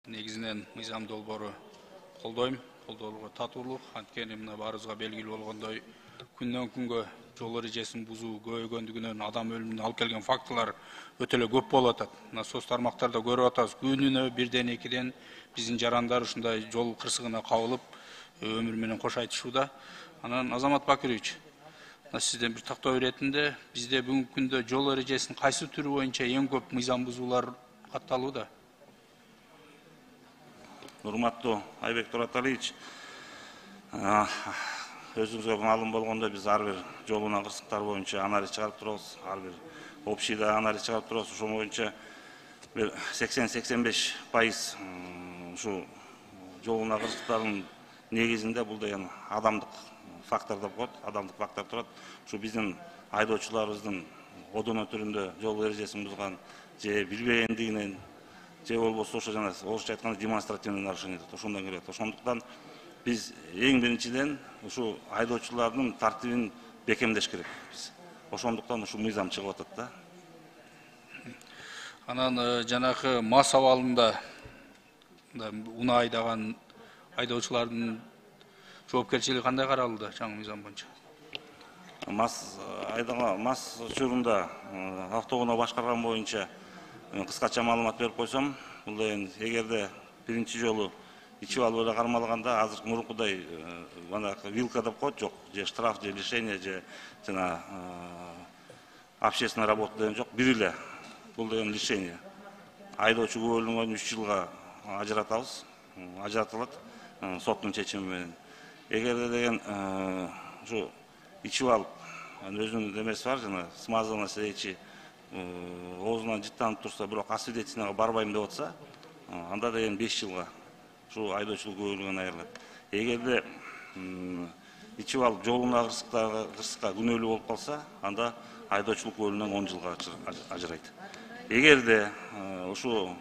Негизинен мыйзам долбоору колдойм, колдоолууга татуулук. Анткени мына баарыбызга белгилүү болгондой, күндөн күнгө жол эрежесин бузуу көбөйгөндүгүнөн адам өлүмүнө алып келген фактылар өтө эле көп болуп атат. Мына соц тармактарда көрүп атабыз, күнүнө бирден экиден биздин жарандар ушундай жол кырсыгына кабылып, өмүрү менен кош айтышууда. Анан Азамат Бакирович, сизден бир тактоо иретинде бизде бүгүнкү күндө жол эрежесинин кайсы түрү боюнча эң көп мыйзам бузуулар катталууда? Урматтуу Айбек Тураталиевич, өзүңүзгө маалым болгондой, биз ар бир жолуна кырсыктар боюнча анализ чыгарып турабыз, ар бир общийда анализ чыгарып турабыз. Ошол боюнча 80-85% ушу жолуна кырсыктардын негизинде бул деген адамдык фактор деп коет, адамдык фактор турат. Ушу биздин айдоочуларыбыздын одоно түрүндө жол эрежесин бузган же билбегендигинен, же болбосо ошо жана орусча айтканда демонстративный нарушение дейт, ошондон келет. Ошондуктан биз эң биринчиден ушу айдоочулардын тартибин бекемдеш керек. Ошондуктан ушу мыйзам чыгып атат да. Анан жанагы мас абалында унаа айдаган айдоочулардын жоопкерчилиги кандай каралды жаңы мыйзам боюнча? Мас учурунда автоунаа башкарган боюнча кыскача маалымат берип койсом, бул деген эгерде биринчи жолу ичип алып эле кармалганда, азыркы мурункудай манакы вилка деп коет, жок, же штраф, же лишение, же жана общественная работа деген жок, бир эле. Бул деген лишение. Айдоочу күбөлөнгөн 3 жылга ажыратылат соттун чечими менен. Эгерде деген ушу ичип алып, өзүнүн демеси бар, жана смазанный речи оозунан жыттанып турса, бирок освидетельныйга барбайм деп атса, анда деген 5 жылга ушу айдоочулук күбөлүгүнөн айырылат. Эгерде ичип алып жолуна кырсыкка күнөөлүү болуп калса, анда айдоочулук күбөлүгүнөн 10 жылга ажырайт. Эгерде ушу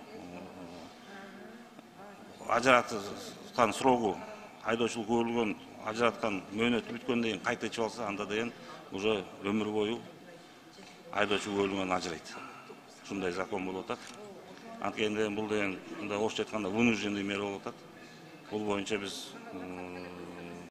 ажыраткан срогу айдоочулук күбөлүгүнөн ажыраткан мөөнөтү бүткөндөн кийин кайта ичип алса, анда деген уже өмүр бою айдоочу күбөлүгүнөн ажырайт. Ушундай закон болуп атат. Анткени бул деген орусча айтканда вынужденный мера болуп атат. Бул боюнча биз